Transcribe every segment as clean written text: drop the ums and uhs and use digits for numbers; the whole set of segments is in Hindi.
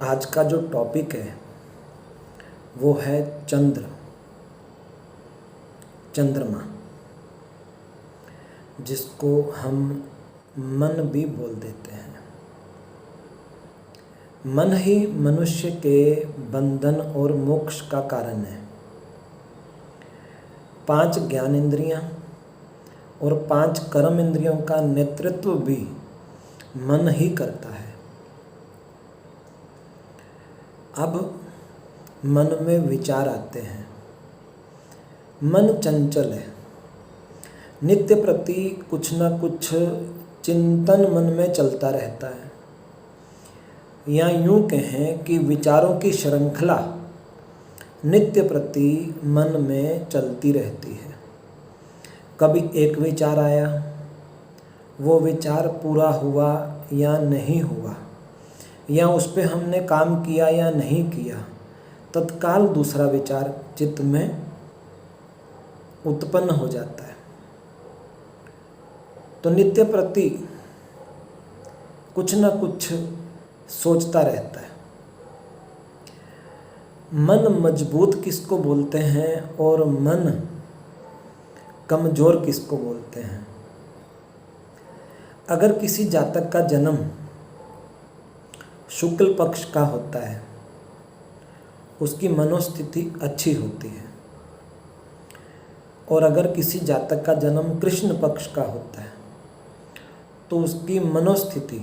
आज का जो टॉपिक है वो है चंद्रमा, जिसको हम मन भी बोल देते हैं। मन ही मनुष्य के बंधन और मोक्ष का कारण है। 5 ज्ञानेंद्रियां और 5 कर्म इंद्रियों का नेतृत्व भी मन ही करता है। अब मन में विचार आते हैं। मन चंचल है, नित्य प्रति कुछ न कुछ चिंतन मन में चलता रहता है, या यूं कहें कि विचारों की श्रृंखला नित्य प्रति मन में चलती रहती है। कभी एक विचार आया, वो विचार पूरा हुआ या नहीं हुआ, या उस पे हमने काम किया या नहीं किया, तत्काल दूसरा विचार चित्त में उत्पन्न हो जाता है। तो नित्य प्रति कुछ न कुछ सोचता रहता है। मन मजबूत किसको बोलते हैं और मन कमजोर किसको बोलते हैं? अगर किसी जातक का जन्म शुक्ल पक्ष का होता है, उसकी मनोस्थिति अच्छी होती है, और अगर किसी जातक का जन्म कृष्ण पक्ष का होता है तो उसकी मनोस्थिति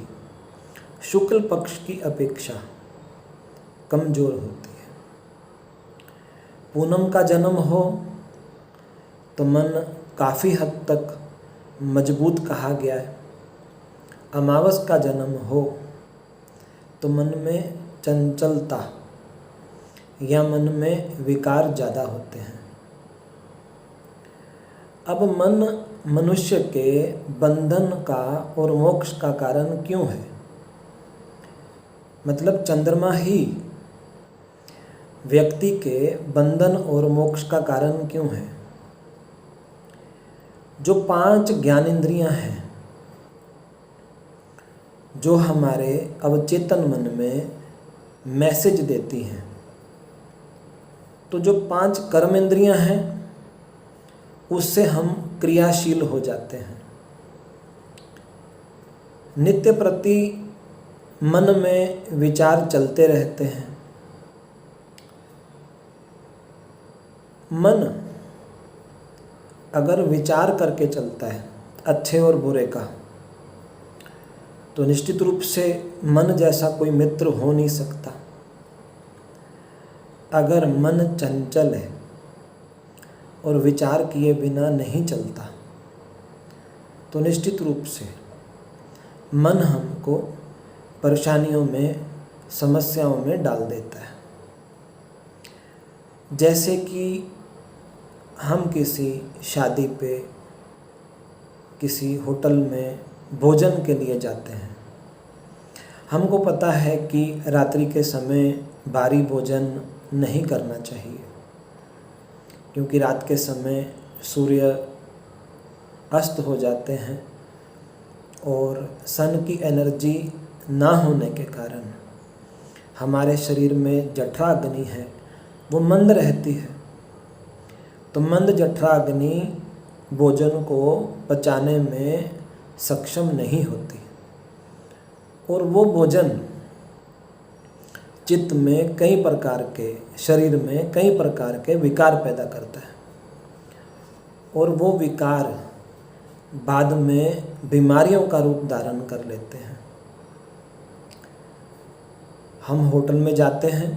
शुक्ल पक्ष की अपेक्षा कमजोर होती है। पूनम का जन्म हो तो मन काफ़ी हद तक मजबूत कहा गया है। अमावस का जन्म हो तो मन में चंचलता या मन में विकार ज़्यादा होते हैं। अब मन मनुष्य के बंधन का और मोक्ष का कारण क्यों है? मतलब चंद्रमा ही व्यक्ति के बंधन और मोक्ष का कारण क्यों है? जो 5 ज्ञानेंद्रियां हैं, जो हमारे अवचेतन मन में मैसेज देती हैं, तो जो 5 कर्मेंद्रियां हैं उससे हम क्रियाशील हो जाते हैं। नित्य प्रति मन में विचार चलते रहते हैं। मन अगर विचार करके चलता है अच्छे और बुरे का, तो निश्चित रूप से मन जैसा कोई मित्र हो नहीं सकता। अगर मन चंचल है और विचार किए बिना नहीं चलता, तो निश्चित रूप से मन हमको परेशानियों में, समस्याओं में डाल देता है। जैसे कि हम किसी शादी पे, किसी होटल में भोजन के लिए जाते हैं। हमको पता है कि रात्रि के समय भारी भोजन नहीं करना चाहिए, क्योंकि रात के समय सूर्य अस्त हो जाते हैं और सन की एनर्जी ना होने के कारण हमारे शरीर में जठरा अग्नि है, वो मंद रहती है। तो मंद जठरा अग्नि भोजन को पचाने में सक्षम नहीं होती, और वो भोजन चित्त में कई प्रकार के, शरीर में कई प्रकार के विकार पैदा करता है, और वो विकार बाद में बीमारियों का रूप धारण कर लेते हैं। हम होटल में जाते हैं,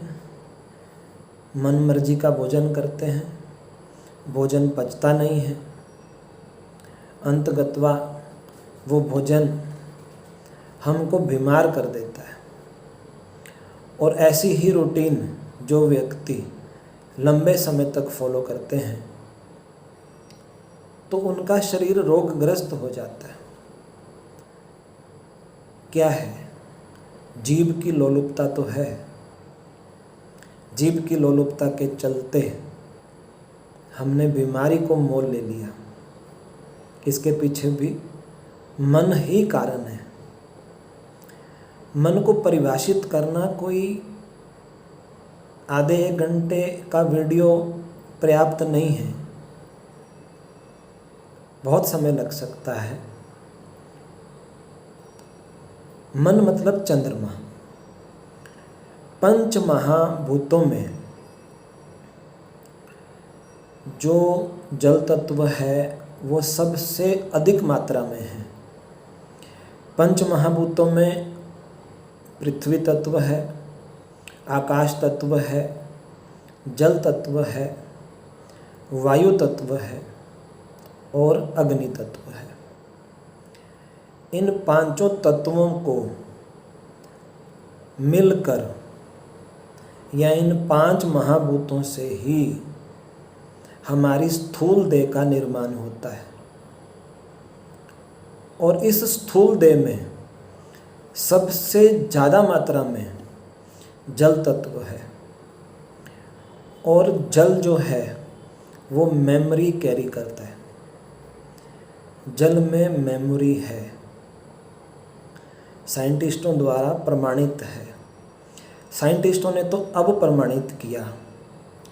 मन मर्जी का भोजन करते हैं, भोजन पचता नहीं है, अंतगत्वा वो भोजन हमको बीमार कर देता है। और ऐसी ही रूटीन जो व्यक्ति लंबे समय तक फॉलो करते हैं, तो उनका शरीर रोगग्रस्त हो जाता है। क्या है? जीभ की लोलुपता तो है। जीभ की लोलुपता के चलते हमने बीमारी को मोल ले लिया। इसके पीछे भी मन ही कारण है। मन को परिभाषित करना कोई आधे एक घंटे का वीडियो पर्याप्त नहीं है, बहुत समय लग सकता है। मन मतलब चंद्रमा। पंच महाभूतों में जो जल तत्व है वो सबसे अधिक मात्रा में है। पंच महाभूतों में पृथ्वी तत्व है, आकाश तत्व है, जल तत्व है, वायु तत्व है और अग्नि तत्व है। इन पांचों तत्वों को मिलकर या इन पांच महाभूतों से ही हमारी स्थूल देह का निर्माण होता है। और इस स्थूल देह में सबसे ज़्यादा मात्रा में जल तत्व है। और जल जो है वो मेमोरी कैरी करता है। जल में मेमोरी है, साइंटिस्टों द्वारा प्रमाणित है। साइंटिस्टों ने तो अब प्रमाणित किया,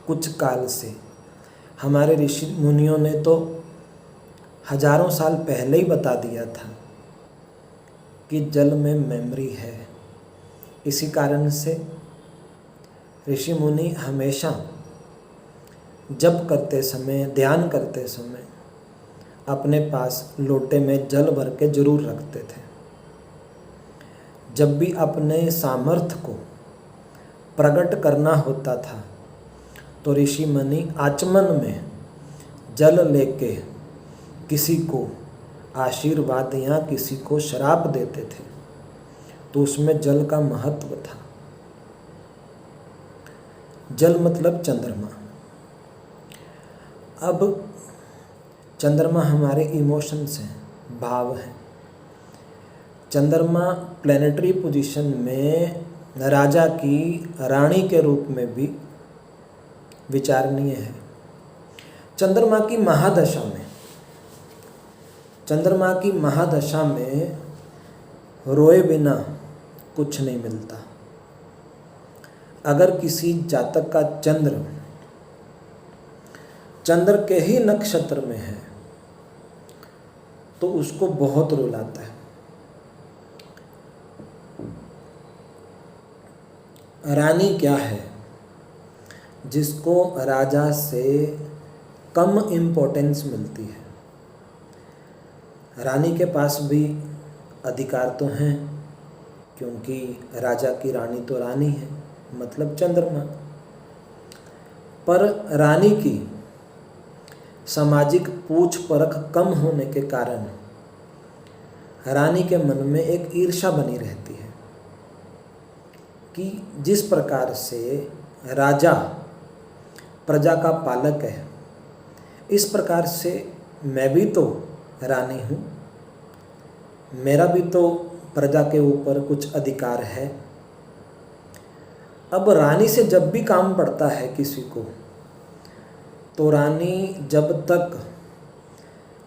कुछ काल से। हमारे ऋषि मुनियों ने तो हजारों साल पहले ही बता दिया था कि जल में मेमोरी है। इसी कारण से ऋषि मुनि हमेशा जप करते समय, ध्यान करते समय अपने पास लोटे में जल भर के जरूर रखते थे। जब भी अपने सामर्थ्य को प्रकट करना होता था तो ऋषि मुनि आचमन में जल लेके किसी को आशीर्वाद या किसी को श्राप देते थे, तो उसमें जल का महत्व था। जल मतलब चंद्रमा। अब चंद्रमा हमारे इमोशंस हैं, भाव हैं। चंद्रमा प्लेनेटरी पोजीशन में राजा की रानी के रूप में भी विचारणीय है। चंद्रमा की महादशा में रोए बिना कुछ नहीं मिलता। अगर किसी जातक का चंद्र के ही नक्षत्र में है तो उसको बहुत रुलाता है। रानी क्या है जिसको राजा से कम इम्पोर्टेंस मिलती है। रानी के पास भी अधिकार तो हैं, क्योंकि राजा की रानी तो रानी है, मतलब चंद्रमा। पर रानी की सामाजिक पूछ परख कम होने के कारण रानी के मन में एक ईर्ष्या बनी रहती है कि जिस प्रकार से राजा प्रजा का पालक है, इस प्रकार से मैं भी तो रानी हूँ, मेरा भी तो प्रजा के ऊपर कुछ अधिकार है। अब रानी से जब भी काम पड़ता है किसी को, तो रानी जब तक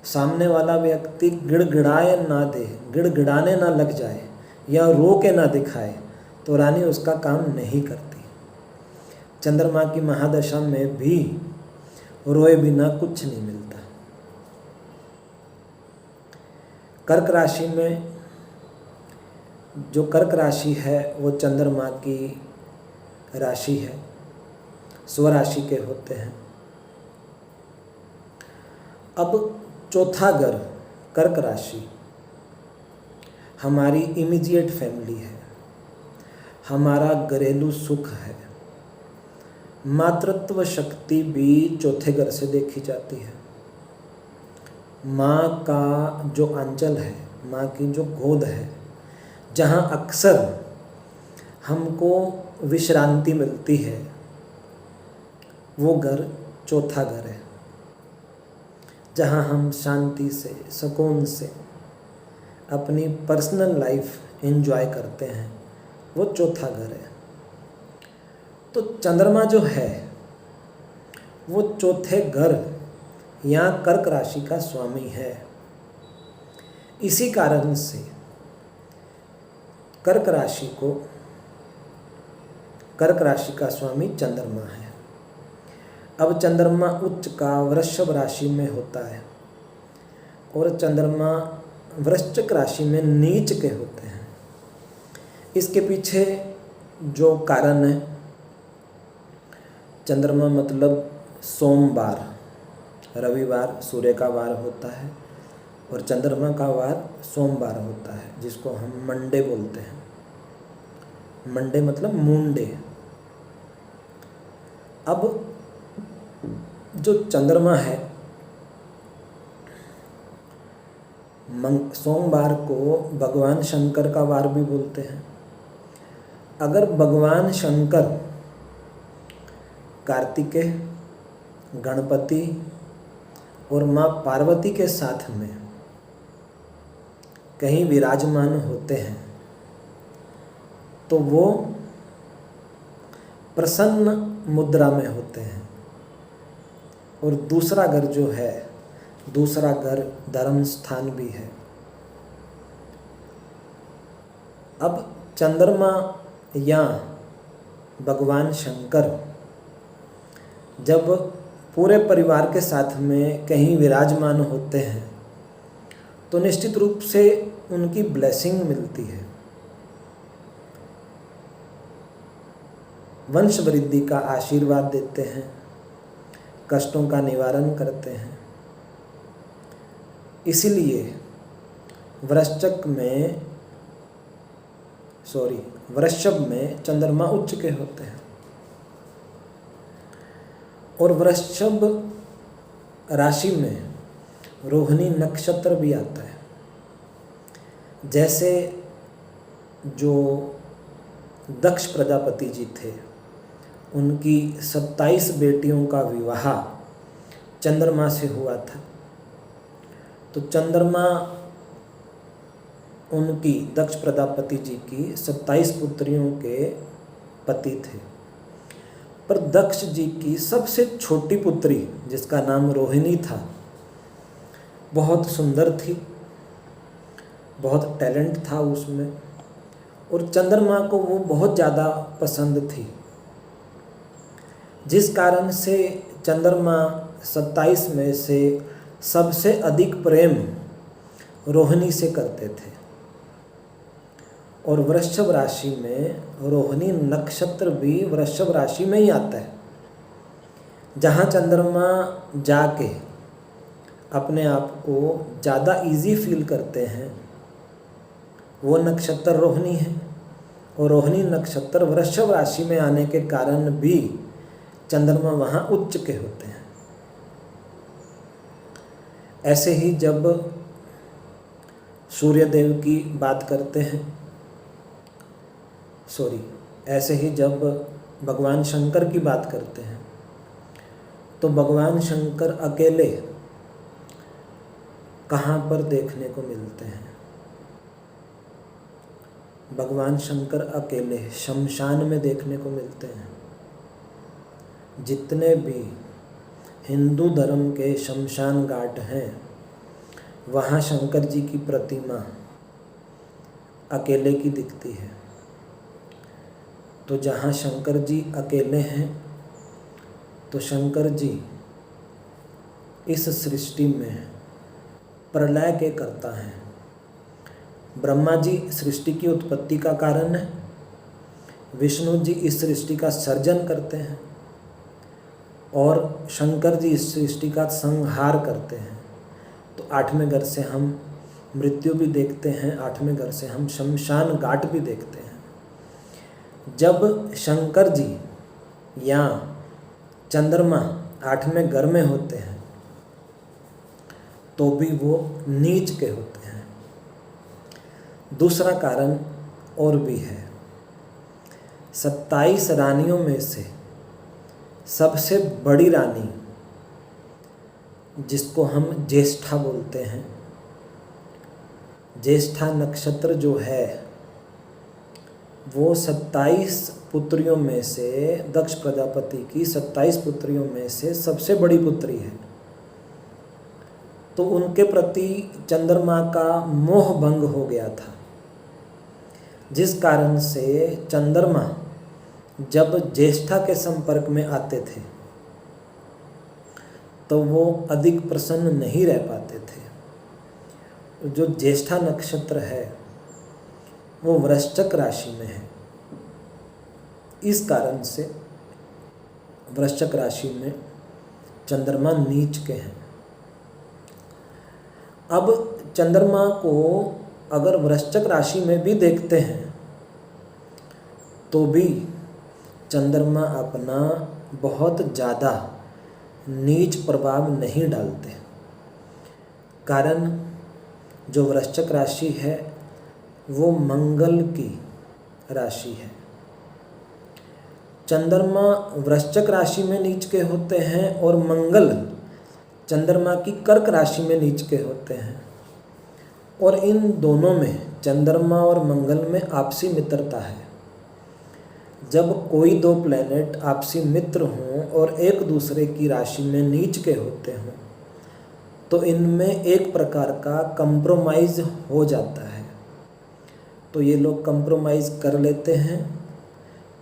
सामने वाला व्यक्ति गिड़गिड़ाने ना लग जाए या रो के ना दिखाए, तो रानी उसका काम नहीं करती। चंद्रमा की महादशा में भी रोए बिना कुछ नहीं मिलता। कर्क राशि में जो कर्क राशि है वो चंद्रमा की राशि है, स्वराशि के होते हैं। अब चौथा घर कर्क राशि हमारी इमीडिएट फैमिली है, हमारा घरेलू सुख है। मातृत्व शक्ति भी चौथे घर से देखी जाती है। माँ का जो आंचल है, माँ की जो गोद है, जहाँ अक्सर हमको विश्रांति मिलती है, वो घर चौथा घर है। जहाँ हम शांति से, सुकून से अपनी पर्सनल लाइफ एंजॉय करते हैं, वो चौथा घर है। तो चंद्रमा जो है वो चौथे घर या कर्क राशि का स्वामी है। इसी कारण से कर्क राशि का स्वामी चंद्रमा है। अब चंद्रमा उच्च का वृषभ राशि में होता है और चंद्रमा वृश्चिक राशि में नीच के होते हैं। इसके पीछे जो कारण है, चंद्रमा मतलब सोमवार, रविवार सूर्य का वार होता है और चंद्रमा का वार सोमवार होता है, जिसको हम मंडे बोलते हैं। मंडे मतलब मुंडे। अब जो चंद्रमा है, सोमवार को भगवान शंकर का वार भी बोलते हैं। अगर भगवान शंकर कार्तिकेय, गणपति और माँ पार्वती के साथ में कहीं विराजमान होते हैं तो वो प्रसन्न मुद्रा में होते हैं। और दूसरा घर जो है, दूसरा घर धर्म स्थान भी है। अब चंद्रमा या भगवान शंकर जब पूरे परिवार के साथ में कहीं विराजमान होते हैं तो निश्चित रूप से उनकी ब्लेसिंग मिलती है, वंश वृद्धि का आशीर्वाद देते हैं, कष्टों का निवारण करते हैं। इसीलिए वृषभ में चंद्रमा उच्च के होते हैं। और वृषभ राशि में रोहिणी नक्षत्र भी आता है। जैसे जो दक्ष प्रजापति जी थे, उनकी 27 बेटियों का विवाह चंद्रमा से हुआ था। तो चंद्रमा उनकी दक्ष प्रजापति जी की 27 पुत्रियों के पति थे। पर दक्ष जी की सबसे छोटी पुत्री, जिसका नाम रोहिणी था, बहुत सुंदर थी, बहुत टैलेंट था उसमें, और चंद्रमा को वो बहुत ज़्यादा पसंद थी, जिस कारण से चंद्रमा 27 में से सबसे अधिक प्रेम रोहिणी से करते थे। और वृषभ राशि में रोहिणी नक्षत्र भी वृषभ राशि में ही आता है। जहाँ चंद्रमा जाके अपने आप को ज़्यादा इजी फील करते हैं, वो नक्षत्र रोहिणी है। और रोहिणी नक्षत्र वृषभ राशि में आने के कारण भी चंद्रमा वहाँ उच्च के होते हैं। ऐसे ही जब सूर्यदेव की बात करते हैं, ऐसे ही जब भगवान शंकर की बात करते हैं, तो भगवान शंकर अकेले कहाँ पर देखने को मिलते हैं? भगवान शंकर अकेले शमशान में देखने को मिलते हैं। जितने भी हिंदू धर्म के शमशान घाट हैं, वहाँ शंकर जी की प्रतिमा अकेले की दिखती है। तो जहाँ शंकर जी अकेले हैं, तो शंकर जी इस सृष्टि में प्रलय के कर्ता हैं। ब्रह्मा जी सृष्टि की उत्पत्ति का कारण है, विष्णु जी इस सृष्टि का सर्जन करते हैं, और शंकर जी इस सृष्टि का संहार करते हैं। तो 8वें घर से हम मृत्यु भी देखते हैं, 8वें घर से हम शमशान घाट भी देखते हैं। जब शंकर जी या चंद्रमा 8वें घर में होते हैं, तो भी वो नीच के होते हैं। दूसरा कारण और भी है। 27 रानियों में से सबसे बड़ी रानी, जिसको हम ज्येष्ठा बोलते हैं, ज्येष्ठा नक्षत्र जो है, वो 27 पुत्रियों में से, दक्ष प्रजापति की 27 पुत्रियों में से सबसे बड़ी पुत्री है। तो उनके प्रति चंद्रमा का मोह भंग हो गया था। जिस कारण से चंद्रमा जब ज्येष्ठा के संपर्क में आते थे तो वो अधिक प्रसन्न नहीं रह पाते थे। जो ज्येष्ठा नक्षत्र है वो वृश्चिक राशि में है, इस कारण से वृश्चिक राशि में चंद्रमा नीच के हैं। अब चंद्रमा को अगर वृश्चिक राशि में भी देखते हैं तो भी चंद्रमा अपना बहुत ज़्यादा नीच प्रभाव नहीं डालते। कारण जो वृश्चिक राशि है वो मंगल की राशि है। चंद्रमा वृश्चिक राशि में नीच के होते हैं और मंगल चंद्रमा की कर्क राशि में नीच के होते हैं, और इन दोनों में चंद्रमा और मंगल में आपसी मित्रता है। जब कोई दो प्लैनेट आपसी मित्र हों और एक दूसरे की राशि में नीच के होते हों तो इनमें एक प्रकार का कंप्रोमाइज़ हो जाता है। तो ये लोग कंप्रोमाइज़ कर लेते हैं।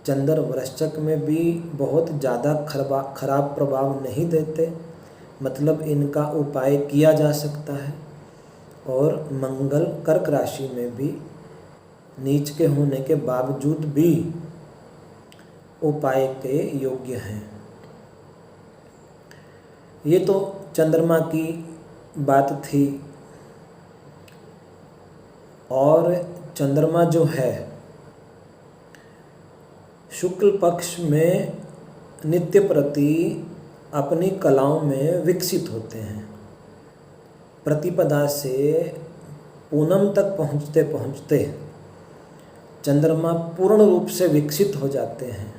चंद्र वृश्चिक में भी बहुत ज़्यादा खराब प्रभाव नहीं देते, मतलब इनका उपाय किया जा सकता है। और मंगल कर्क राशि में भी नीच के होने के बावजूद भी उपाय के योग्य हैं। ये तो चंद्रमा की बात थी। और चंद्रमा जो है शुक्ल पक्ष में नित्य प्रति अपनी कलाओं में विकसित होते हैं। प्रतिपदा से पूनम तक पहुँचते पहुँचते चंद्रमा पूर्ण रूप से विकसित हो जाते हैं।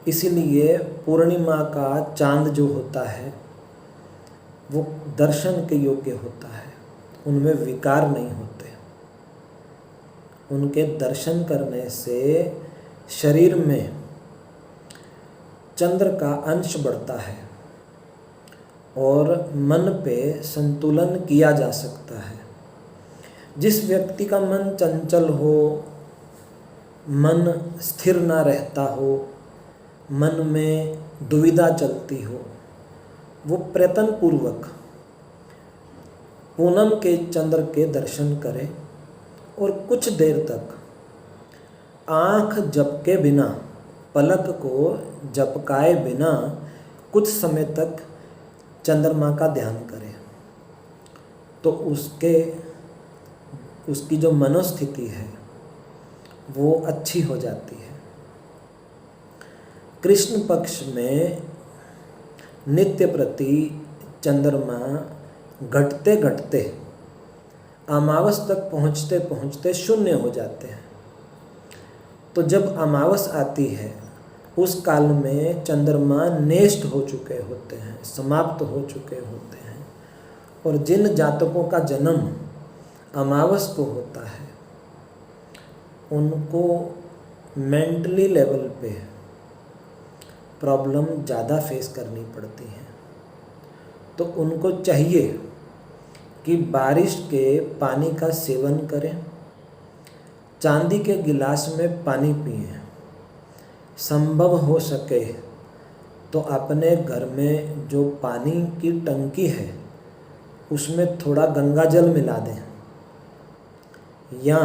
इसीलिए पूर्णिमा का चांद जो होता है वो दर्शन के योग्य होता है, उनमें विकार नहीं होते। उनके दर्शन करने से शरीर में चंद्र का अंश बढ़ता है और मन पे संतुलन किया जा सकता है। जिस व्यक्ति का मन चंचल हो, मन स्थिर ना रहता हो, मन में दुविधा चलती हो, वो प्रयत्न पूर्वक पूनम के चंद्र के दर्शन करे और कुछ देर तक आँख झपके बिना, पलक को झपकाए बिना कुछ समय तक चंद्रमा का ध्यान करे तो उसकी जो मनोस्थिति है वो अच्छी हो जाती है। कृष्ण पक्ष में नित्य प्रति चंद्रमा घटते घटते अमावस तक पहुँचते पहुँचते शून्य हो जाते हैं। तो जब अमावस आती है उस काल में चंद्रमा नेष्ट हो चुके होते हैं, समाप्त हो चुके होते हैं। और जिन जातकों का जन्म अमावस को होता है उनको मेंटली लेवल पे प्रॉब्लम ज़्यादा फेस करनी पड़ती है। तो उनको चाहिए कि बारिश के पानी का सेवन करें, चांदी के गिलास में पानी पिएं। संभव हो सके तो अपने घर में जो पानी की टंकी है उसमें थोड़ा गंगा जल मिला दें, या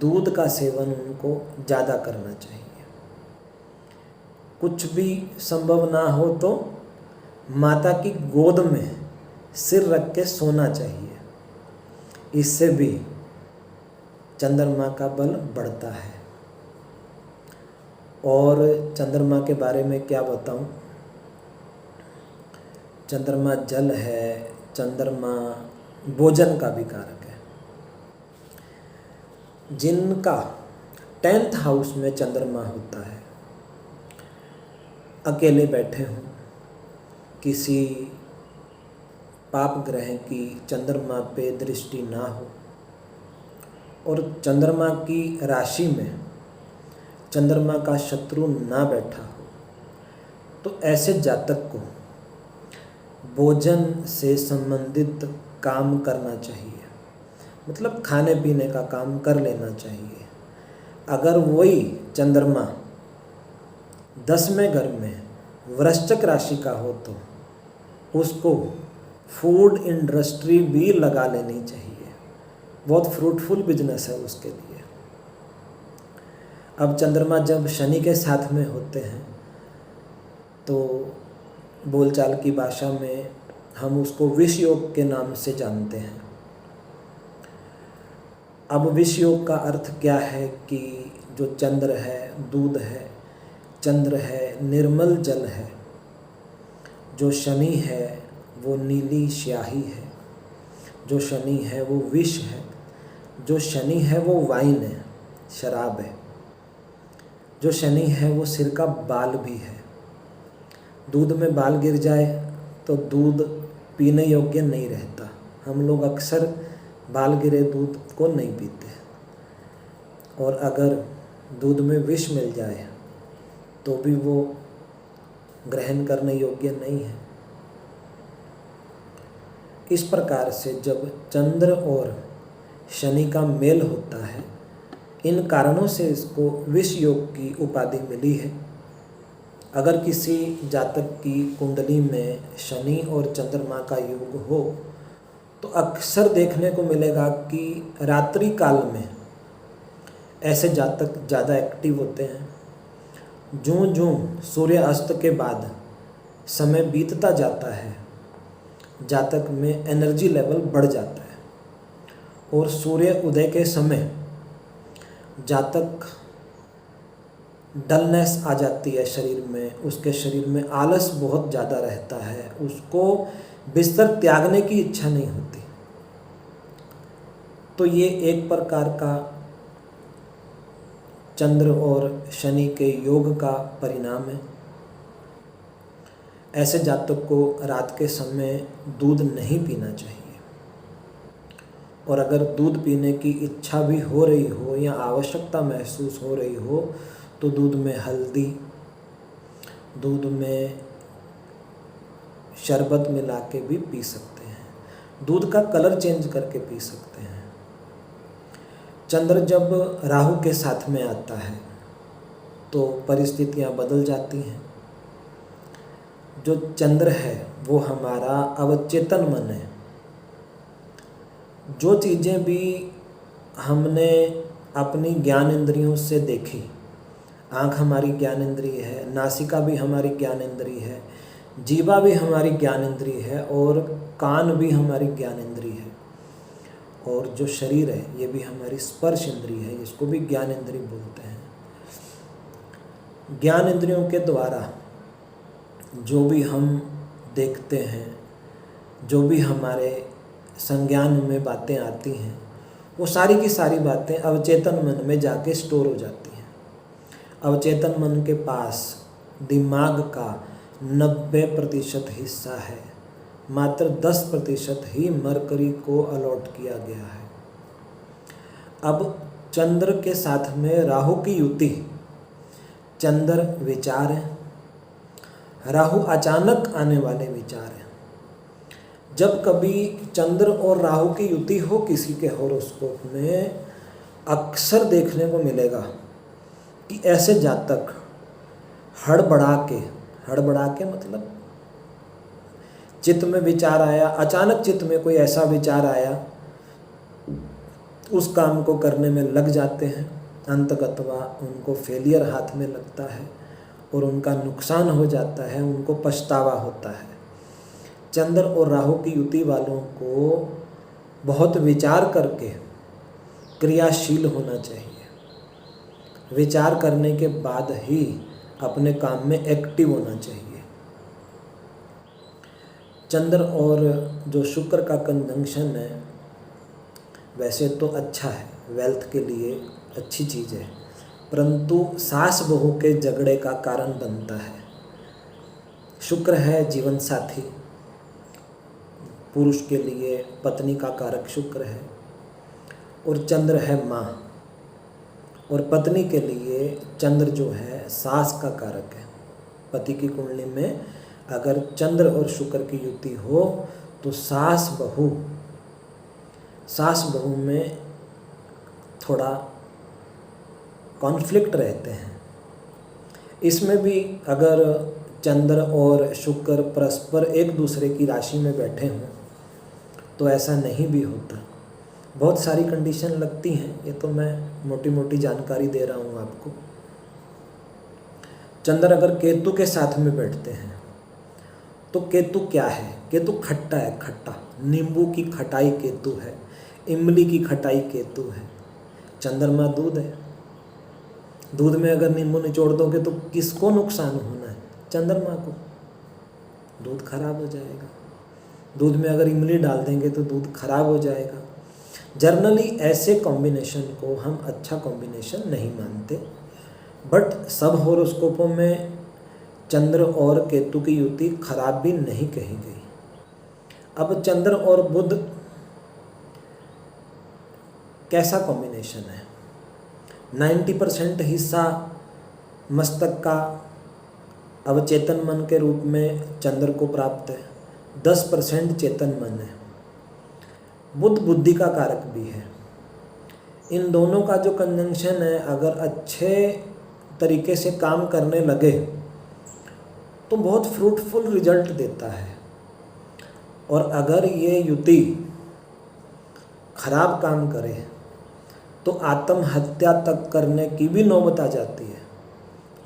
दूध का सेवन उनको ज़्यादा करना चाहिए। कुछ भी संभव ना हो तो माता की गोद में सिर रख के सोना चाहिए, इससे भी चंद्रमा का बल बढ़ता है। और चंद्रमा के बारे में क्या बताऊं, चंद्रमा जल है, चंद्रमा भोजन का भी कारक है। जिनका 10th हाउस में चंद्रमा होता है, अकेले बैठे हों, किसी पाप ग्रह की चंद्रमा पे दृष्टि ना हो और चंद्रमा की राशि में चंद्रमा का शत्रु ना बैठा हो, तो ऐसे जातक को भोजन से संबंधित काम करना चाहिए। मतलब खाने पीने का काम कर लेना चाहिए। अगर वही चंद्रमा 10वें घर में वृश्चिक राशि का हो तो उसको फूड इंडस्ट्री भी लगा लेनी चाहिए, बहुत फ्रूटफुल बिजनेस है उसके लिए। अब चंद्रमा जब शनि के साथ में होते हैं तो बोलचाल की भाषा में हम उसको विष योग के नाम से जानते हैं। अब विष योग का अर्थ क्या है कि जो चंद्र है दूध है, चंद्र है निर्मल जल है, जो शनि है वो नीली स्याही है, जो शनि है वो विष है, जो शनि है वो वाइन है, शराब है, जो शनि है वो सिर का बाल भी है। दूध में बाल गिर जाए तो दूध पीने योग्य नहीं रहता। हम लोग अक्सर बाल गिरे दूध को नहीं पीते, और अगर दूध में विष मिल जाए तो भी वो ग्रहण करने योग्य नहीं है। इस प्रकार से जब चंद्र और शनि का मेल होता है, इन कारणों से इसको विष योग की उपाधि मिली है। अगर किसी जातक की कुंडली में शनि और चंद्रमा का योग हो तो अक्सर देखने को मिलेगा कि रात्रि काल में ऐसे जातक ज़्यादा एक्टिव होते हैं। ज्यों ज्यों सूर्य अस्त के बाद समय बीतता जाता है, जातक में एनर्जी लेवल बढ़ जाता है, और सूर्य उदय के समय जातक डलनेस आ जाती है शरीर में, उसके शरीर में आलस बहुत ज़्यादा रहता है, उसको बिस्तर त्यागने की इच्छा नहीं होती। तो ये एक प्रकार का चंद्र और शनि के योग का परिणाम है। ऐसे जातक को रात के समय दूध नहीं पीना चाहिए, और अगर दूध पीने की इच्छा भी हो रही हो या आवश्यकता महसूस हो रही हो तो दूध में हल्दी, दूध में शरबत मिला के भी पी सकते हैं, दूध का कलर चेंज करके पी सकते हैं। चंद्र जब राहु के साथ में आता है तो परिस्थितियां बदल जाती हैं। जो चंद्र है वो हमारा अवचेतन मन है। जो चीज़ें भी हमने अपनी ज्ञान इंद्रियों से देखी, आँख हमारी ज्ञान इंद्रिय है, नासिका भी हमारी ज्ञान इंद्रिय है, जीवा भी हमारी ज्ञान इंद्रिय है, और कान भी हमारी ज्ञान इंद्रिय है, और जो शरीर है ये भी हमारी स्पर्श इंद्रिय है, इसको भी ज्ञान इंद्रिय बोलते हैं। ज्ञान इंद्रियों के द्वारा जो भी हम देखते हैं, जो भी हमारे संज्ञान में बातें आती हैं, वो सारी की सारी बातें अवचेतन मन में जाके स्टोर हो जाती हैं। अवचेतन मन के पास दिमाग का 90% हिस्सा है, मात्र 10% ही मरकरी को अलॉट किया गया है। अब चंद्र के साथ में राहु की युति, चंद्र विचार है, राहु अचानक आने वाले विचार हैं। जब कभी चंद्र और राहु की युति हो किसी के हॉरोस्कोप में, अक्सर देखने को मिलेगा कि ऐसे जातक हड़बड़ा के मतलब चित्त में विचार आया, अचानक चित्त में कोई ऐसा विचार आया, उस काम को करने में लग जाते हैं, अंतगतवा उनको फेलियर हाथ में लगता है और उनका नुकसान हो जाता है, उनको पछतावा होता है। चंद्र और राहु की युति वालों को बहुत विचार करके क्रियाशील होना चाहिए। विचार करने के बाद ही अपने काम में एक्टिव होना चाहिए। चंद्र और जो शुक्र का कंजंक्शन है वैसे तो अच्छा है, वेल्थ के लिए अच्छी चीज़ है, परंतु सास बहू के झगड़े का कारण बनता है। शुक्र है जीवन साथी, पुरुष के लिए पत्नी का कारक शुक्र है, और चंद्र है माँ, और पत्नी के लिए चंद्र जो है सास का कारक है। पति की कुंडली में अगर चंद्र और शुक्र की युति हो तो सास बहू सास बहू में थोड़ा कॉन्फ्लिक्ट रहते हैं। इसमें भी अगर चंद्र और शुक्र परस्पर एक दूसरे की राशि में बैठे हों तो ऐसा नहीं भी होता। बहुत सारी कंडीशन लगती हैं, ये तो मैं मोटी मोटी जानकारी दे रहा हूँ आपको। चंद्र अगर केतु के साथ में बैठते हैं तो केतु क्या है? केतु खट्टा है, खट्टा। नींबू की खटाई केतु है, इमली की खटाई केतु है। चंद्रमा दूध है, दूध में अगर नींबू निचोड़ दोगे तो किसको नुकसान होना है? चंद्रमा को। दूध खराब हो जाएगा। दूध में अगर इमली डाल देंगे तो दूध खराब हो जाएगा। जनरली ऐसे कॉम्बिनेशन को हम अच्छा कॉम्बिनेशन नहीं मानते, बट सब हॉरोस्कोपों में चंद्र और केतु की युति खराब भी नहीं कही गई। अब चंद्र और बुध कैसा कॉम्बिनेशन है? 90% हिस्सा मस्तक का अवचेतन मन के रूप में चंद्र को प्राप्त है, 10% चेतन मन है। बुध बुद्धि का कारक भी है। इन दोनों का जो कंजंक्शन है, अगर अच्छे तरीके से काम करने लगे तो बहुत फ्रूटफुल रिजल्ट देता है। और अगर ये युति खराब काम करे तो आत्महत्या तक करने की भी नौबत आ जाती है।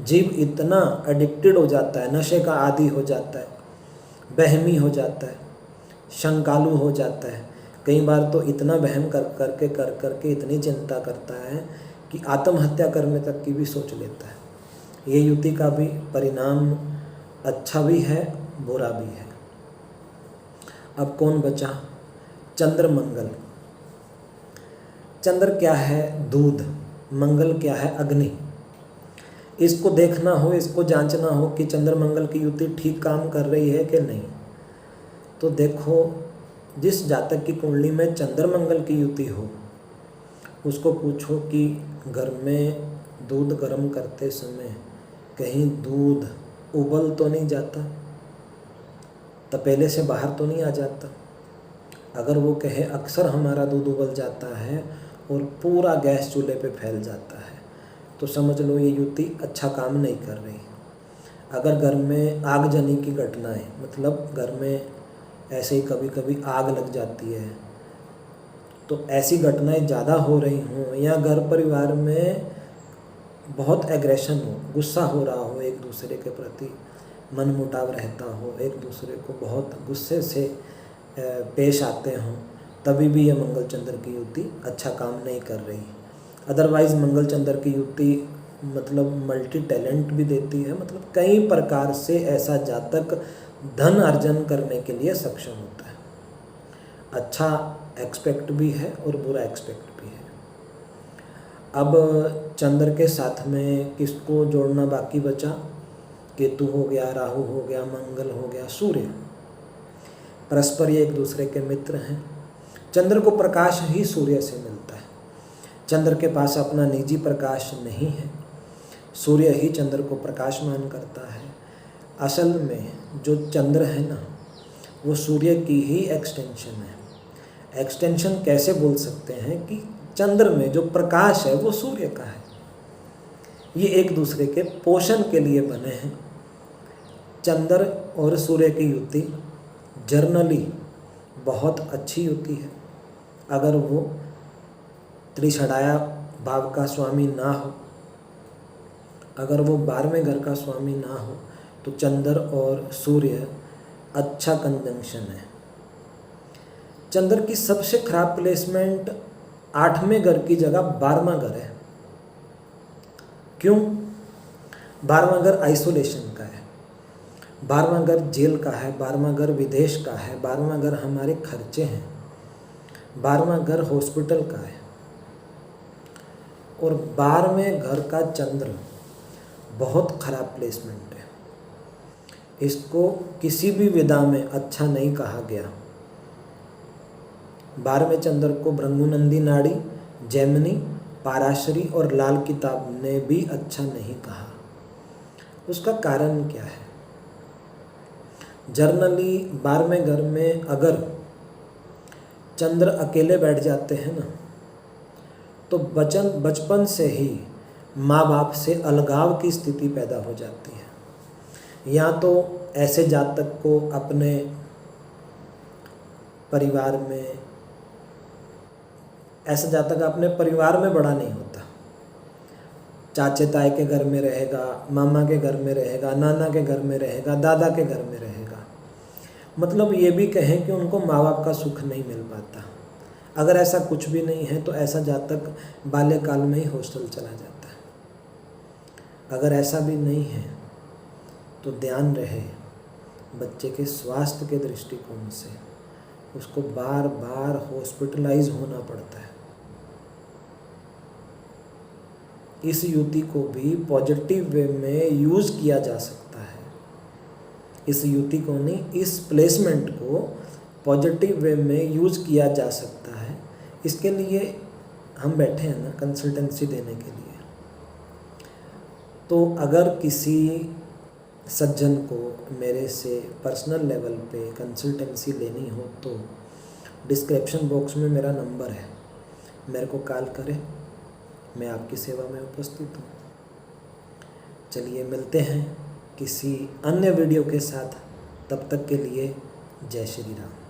जीव इतना एडिक्टेड हो जाता है, नशे का आदी हो जाता है, बहमी हो जाता है, शंकालु हो जाता है। कई बार तो इतना वहम कर करके इतनी चिंता करता है कि आत्महत्या करने तक की भी सोच लेता है। ये युति का भी परिणाम अच्छा भी है, बुरा भी है। अब कौन बचा? चंद्र मंगल। चंद्र क्या है? दूध। मंगल क्या है? अग्नि। इसको देखना हो, इसको जांचना हो कि चंद्र मंगल की युति ठीक काम कर रही है कि नहीं, तो देखो, जिस जातक की कुंडली में चंद्र मंगल की युति हो उसको पूछो कि घर में दूध गर्म करते समय कहीं दूध उबल तो नहीं जाता, तपेले से बाहर तो नहीं आ जाता। अगर वो कहे अक्सर हमारा दूध उबल जाता है और पूरा गैस चूल्हे पे फैल जाता है, तो समझ लो ये युति अच्छा काम नहीं कर रही। अगर घर में आगजनी की घटनाएं, मतलब घर में ऐसे ही कभी कभी आग लग जाती है, तो ऐसी घटनाएं ज़्यादा हो रही हों, या घर परिवार में बहुत एग्रेशन हो, गुस्सा हो रहा हो, एक दूसरे के प्रति मनमुटाव रहता हो, एक दूसरे को बहुत गुस्से से पेश आते हों, तभी भी ये मंगल चंद्र की युति अच्छा काम नहीं कर रही। अदरवाइज़ मंगल चंद्र की युति मतलब मल्टी टैलेंट भी देती है, मतलब कई प्रकार से ऐसा जातक धन अर्जन करने के लिए सक्षम होता है। अच्छा एक्सपेक्ट भी है और बुरा एक्सपेक्ट भी है। अब चंद्र के साथ में किसको जोड़ना बाकी बचा? केतु हो गया, राहु हो गया, मंगल हो गया, सूर्य। परस्पर ये एक दूसरे के मित्र हैं। चंद्र को प्रकाश ही सूर्य से मिलता है। चंद्र के पास अपना निजी प्रकाश नहीं है, सूर्य ही चंद्र को प्रकाशमान करता है। असल में जो चंद्र है ना, वो सूर्य की ही एक्सटेंशन है। एक्सटेंशन कैसे बोल सकते हैं कि चंद्र में जो प्रकाश है वो सूर्य का है। ये एक दूसरे के पोषण के लिए बने हैं। चंद्र और सूर्य की युति जर्नली बहुत अच्छी युति है। अगर वो त्रिषडाया भाव का स्वामी ना हो, अगर वो 12वें घर का स्वामी ना हो, तो चंद्र और सूर्य अच्छा कंजंक्शन है। चंद्र की सबसे खराब प्लेसमेंट 8वें घर की जगह 12वां घर है। क्यों? 12वां घर आइसोलेशन का है, 12वां घर जेल का है, 12वां घर विदेश का है, 12वां घर हमारे खर्चे हैं, 12वां घर हॉस्पिटल का है। और 12वें घर का चंद्र बहुत खराब प्लेसमेंट है। इसको किसी भी विधा में अच्छा नहीं कहा गया। 12वें चंद्र को भृंगुनंदी नाड़ी, जैमिनी, पाराशरी और लाल किताब ने भी अच्छा नहीं कहा। उसका कारण क्या है? जर्नली 12वें घर में अगर चंद्र अकेले बैठ जाते हैं ना, तो बचपन से ही माँ बाप से अलगाव की स्थिति पैदा हो जाती है। या तो ऐसे जातक को अपने परिवार में, ऐसा जातक अपने परिवार में बड़ा नहीं होता, चाचे ताए के घर में रहेगा, मामा के घर में रहेगा, नाना के घर में रहेगा, दादा के घर में रहेगा। मतलब ये भी कहें कि उनको माँ बाप का सुख नहीं मिल पाता। अगर ऐसा कुछ भी नहीं है तो ऐसा जातक बाल्यकाल में ही हॉस्टल चला जाता है। अगर ऐसा भी नहीं है तो ध्यान रहे, बच्चे के स्वास्थ्य के दृष्टिकोण से उसको बार बार हॉस्पिटलाइज होना पड़ता है। इस युति को भी पॉजिटिव वे में यूज़ किया जा सकता है। इस युति को नहीं, इस प्लेसमेंट को पॉजिटिव वे में यूज़ किया जा सकता है। इसके लिए हम बैठे हैं ना कंसल्टेंसी देने के लिए। तो अगर किसी सज्जन को मेरे से पर्सनल लेवल पे कंसल्टेंसी लेनी हो तो डिस्क्रिप्शन बॉक्स में मेरा नंबर है, मेरे को कॉल करें, मैं आपकी सेवा में उपस्थित हूँ। चलिए मिलते हैं किसी अन्य वीडियो के साथ, तब तक के लिए जय श्री राम।